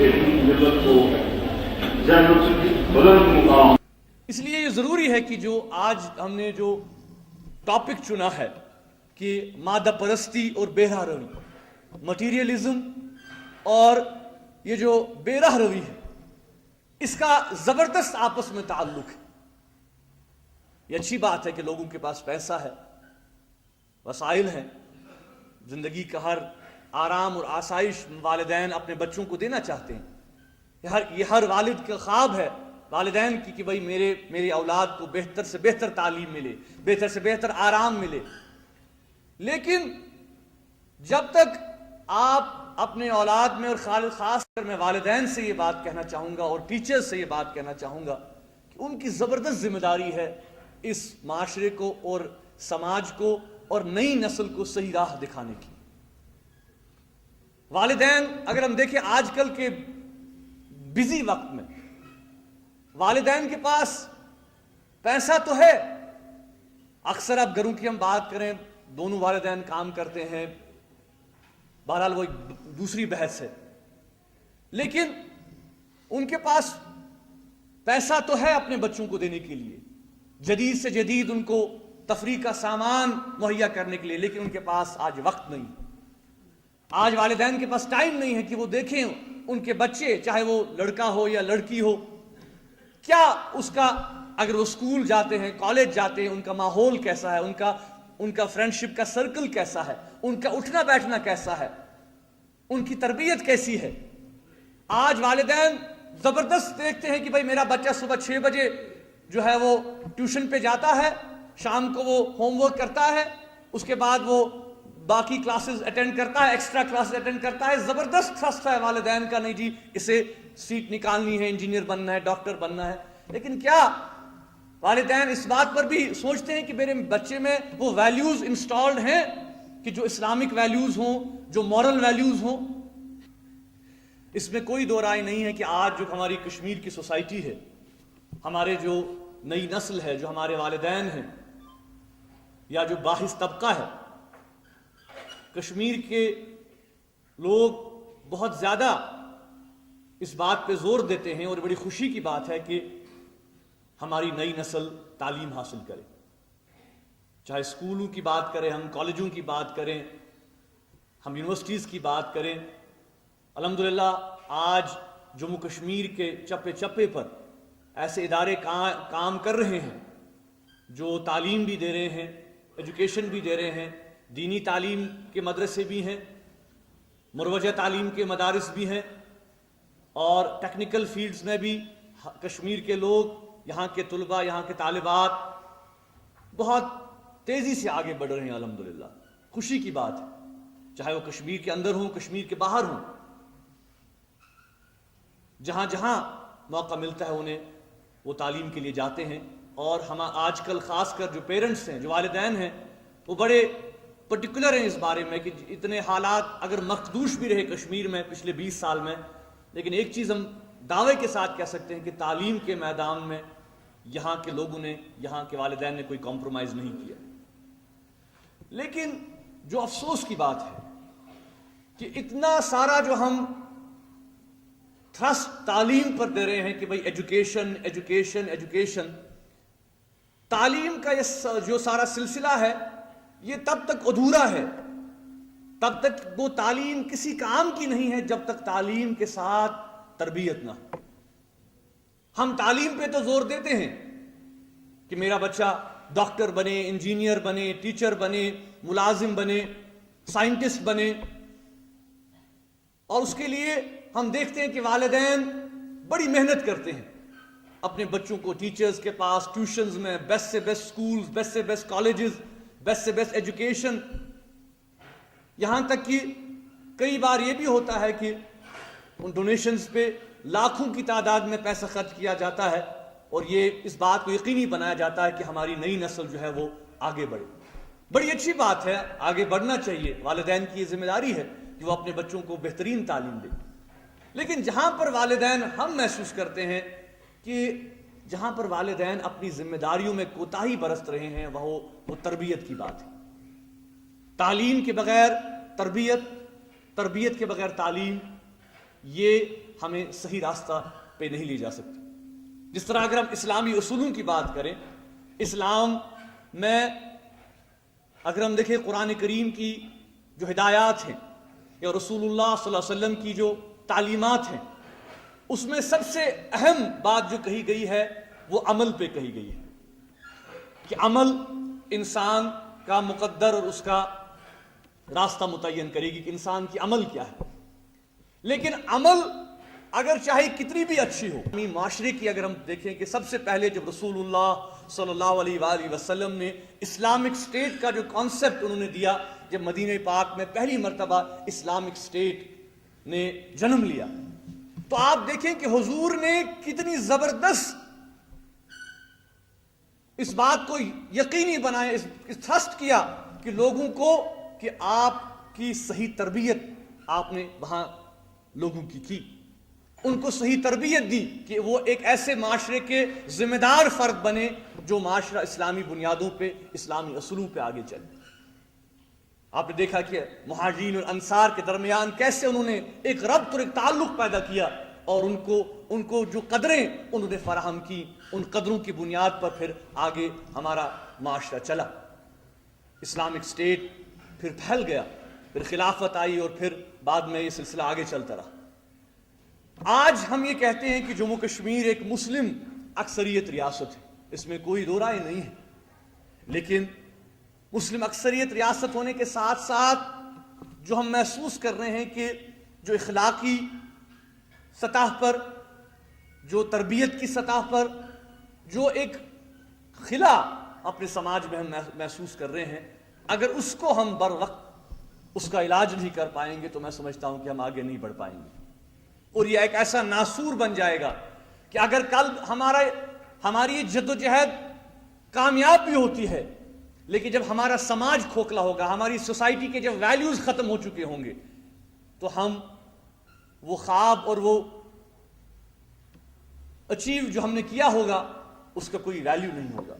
دیکھنے کی ضرورت کو ذہن کی بلند مقام. اس لیے یہ ضروری ہے کہ جو آج ہم نے جو ٹاپک چنا ہے کہ مادہ پرستی اور بے راہ روی، مٹیریلزم اور یہ جو بے راہ روی ہے، اس کا زبردست آپس میں تعلق ہے. یہ اچھی بات ہے کہ لوگوں کے پاس پیسہ ہے، وسائل ہیں، زندگی کا ہر آرام اور آسائش والدین اپنے بچوں کو دینا چاہتے ہیں. یہ ہر والد کا خواب ہے والدین کی کہ بھئی میری اولاد کو بہتر سے بہتر تعلیم ملے، بہتر سے بہتر آرام ملے. لیکن جب تک آپ اپنے اولاد میں، اور خاص کر میں والدین سے یہ بات کہنا چاہوں گا اور ٹیچر سے یہ بات کہنا چاہوں گا کہ ان کی زبردست ذمہ داری ہے اس معاشرے کو اور سماج کو اور نئی نسل کو صحیح راہ دکھانے کی. والدین اگر ہم دیکھیں آج کل کے بزی وقت میں، والدین کے پاس پیسہ تو ہے. اکثر اب گھروں کی ہم بات کریں، دونوں والدین کام کرتے ہیں، بہرحال وہ دوسری بحث ہے. لیکن ان کے پاس پیسہ تو ہے اپنے بچوں کو دینے کے لیے، جدید سے جدید ان کو تفریح کا سامان مہیا کرنے کے لیے، لیکن ان کے پاس آج وقت نہیں. آج والدین کے پاس ٹائم نہیں ہے کہ وہ دیکھیں ان کے بچے، چاہے وہ لڑکا ہو یا لڑکی ہو، کیا اس کا، اگر وہ اسکول جاتے ہیں، کالج جاتے ہیں، ان کا ماحول کیسا ہے، ان کا فرینڈشپ کا سرکل کیسا ہے، ان کا اٹھنا بیٹھنا کیسا ہے، ان کی تربیت کیسی ہے. آج والدین زبردست دیکھتے ہیں کہ بھئی میرا بچہ صبح 6 بجے جو ہے وہ ٹیوشن پہ جاتا ہے، شام کو وہ ہوم ورک کرتا ہے، اس کے بعد وہ باقی کلاسز اٹینڈ کرتا ہے، ایکسٹرا کلاسز اٹینڈ کرتا ہے. زبردست ٹرسٹ ہے والدین کا، نہیں جی اسے سیٹ نکالنی ہے، انجینئر بننا ہے، ڈاکٹر بننا ہے. لیکن کیا والدین اس بات پر بھی سوچتے ہیں کہ میرے بچے میں وہ ویلیوز انسٹالڈ ہیں کہ جو اسلامک ویلیوز ہوں، جو مورل ویلیوز ہوں؟ اس میں کوئی دو رائے نہیں ہے کہ آج جو ہماری کشمیر کی سوسائٹی ہے، ہمارے جو نئی نسل ہے، جو ہمارے والدین ہیں یا جو باحث طبقہ ہے، کشمیر کے لوگ بہت زیادہ اس بات پہ زور دیتے ہیں، اور بڑی خوشی کی بات ہے کہ ہماری نئی نسل تعلیم حاصل کرے. چاہے اسکولوں کی بات کریں، ہم کالجوں کی بات کریں، ہم یونیورسٹیز کی بات کریں. الحمدللہ آج جموں کشمیر کے چپے چپے پر ایسے ادارے کام کر رہے ہیں جو تعلیم بھی دے رہے ہیں، ایجوکیشن بھی دے رہے ہیں. دینی تعلیم کے مدرسے بھی ہیں، مروجہ تعلیم کے مدارس بھی ہیں، اور ٹیکنیکل فیلڈز میں بھی کشمیر کے لوگ، یہاں کے طلباء، یہاں کے طالبات بہت تیزی سے آگے بڑھ رہے ہیں. الحمدللہ خوشی کی بات ہے. چاہے وہ کشمیر کے اندر ہوں، کشمیر کے باہر ہوں، جہاں جہاں موقع ملتا ہے انہیں وہ تعلیم کے لیے جاتے ہیں. اور ہم آج کل خاص کر جو پیرنٹس ہیں، جو والدین ہیں، وہ بڑے پرٹیکولر ہیں اس بارے میں کہ اتنے حالات اگر مخدوش بھی رہے کشمیر میں پچھلے 20 سال میں، لیکن ایک چیز ہم دعوے کے ساتھ کہہ سکتے ہیں کہ تعلیم کے میدان میں یہاں کے لوگوں نے، یہاں کے والدین نے کوئی کمپرومائز نہیں کیا. لیکن جو افسوس کی بات ہے کہ اتنا سارا جو ہم تھرسٹ تعلیم پر دے رہے ہیں کہ بھئی ایجوکیشن ایجوکیشن ایجوکیشن، تعلیم کا یہ جو سارا سلسلہ ہے یہ تب تک ادھورا ہے، تب تک وہ تعلیم کسی کام کی نہیں ہے جب تک تعلیم کے ساتھ تربیت نہ ہو. ہم تعلیم پہ تو زور دیتے ہیں کہ میرا بچہ ڈاکٹر بنے، انجینئر بنے، ٹیچر بنے، ملازم بنے، سائنٹسٹ بنے، اور اس کے لیے ہم دیکھتے ہیں کہ والدین بڑی محنت کرتے ہیں اپنے بچوں کو ٹیچرز کے پاس، ٹیوشنز میں، بیسٹ سے بیسٹ سکولز، بیسٹ سے بیسٹ کالجز، بیسٹ سے بیسٹ ایجوکیشن. یہاں تک کہ کئی بار یہ بھی ہوتا ہے کہ ان ڈونیشنز پہ لاکھوں کی تعداد میں پیسہ خرچ کیا جاتا ہے، اور یہ اس بات کو یقینی بنایا جاتا ہے کہ ہماری نئی نسل جو ہے وہ آگے بڑھے. بڑی اچھی بات ہے، آگے بڑھنا چاہیے، والدین کی یہ ذمہ داری ہے کہ وہ اپنے بچوں کو بہترین تعلیم دیں. لیکن جہاں پر والدین ہم محسوس کرتے ہیں کہ جہاں پر والدین اپنی ذمہ داریوں میں کوتاہی برت رہے ہیں، وہ تربیت کی بات ہے. تعلیم کے بغیر تربیت، تربیت کے بغیر تعلیم، یہ ہمیں صحیح راستہ پہ نہیں لے جا سکتی. جس طرح اگر ہم اسلامی اصولوں کی بات کریں، اسلام میں اگر ہم دیکھیں قرآن کریم کی جو ہدایات ہیں یا رسول اللہ صلی اللہ علیہ وسلم کی جو تعلیمات ہیں، اس میں سب سے اہم بات جو کہی گئی ہے وہ عمل پہ کہی گئی ہے کہ عمل انسان کا مقدر اور اس کا راستہ متعین کرے گی کہ انسان کی عمل کیا ہے. لیکن عمل اگر چاہے کتنی بھی اچھی ہو، معاشرے کی اگر ہم دیکھیں کہ سب سے پہلے جب رسول اللہ صلی اللہ علیہ وآلہ وسلم نے اسلامک اسٹیٹ کا جو کانسیپٹ انہوں نے دیا، جب مدینہ پاک میں پہلی مرتبہ اسلامک اسٹیٹ نے جنم لیا، تو آپ دیکھیں کہ حضور نے کتنی زبردست اس بات کو یقینی بنایا، اس تھرسٹ کیا کہ لوگوں کو کہ آپ کی صحیح تربیت آپ نے وہاں لوگوں کی ان کو صحیح تربیت دی کہ وہ ایک ایسے معاشرے کے ذمہ دار فرد بنے جو معاشرہ اسلامی بنیادوں پہ، اسلامی اصولوں پہ آگے چلے. آپ نے دیکھا کہ مہاجرین اور انصار کے درمیان کیسے انہوں نے ایک ربط اور ایک تعلق پیدا کیا اور ان کو جو قدریں انہوں نے فراہم کی، ان قدروں کی بنیاد پر پھر آگے ہمارا معاشرہ چلا. اسلامک اسٹیٹ پھر پھیل گیا، پھر خلافت آئی اور پھر بعد میں یہ سلسلہ آگے چلتا رہا. آج ہم یہ کہتے ہیں کہ جموں کشمیر ایک مسلم اکثریت ریاست ہے، اس میں کوئی دو رائے نہیں ہے. لیکن مسلم اکثریت ریاست ہونے کے ساتھ ساتھ جو ہم محسوس کر رہے ہیں کہ جو اخلاقی سطح پر، جو تربیت کی سطح پر جو ایک خلا اپنے سماج میں ہم محسوس کر رہے ہیں، اگر اس کو ہم بر وقت اس کا علاج نہیں کر پائیں گے تو میں سمجھتا ہوں کہ ہم آگے نہیں بڑھ پائیں گے. اور یہ ایک ایسا ناسور بن جائے گا کہ اگر کل ہماری یہ جد و جہد کامیاب بھی ہوتی ہے، لیکن جب ہمارا سماج کھوکھلا ہوگا، ہماری سوسائٹی کے جب ویلیوز ختم ہو چکے ہوں گے، تو ہم وہ خواب اور وہ اچیو جو ہم نے کیا ہوگا اس کا کوئی ویلیو نہیں ہوگا.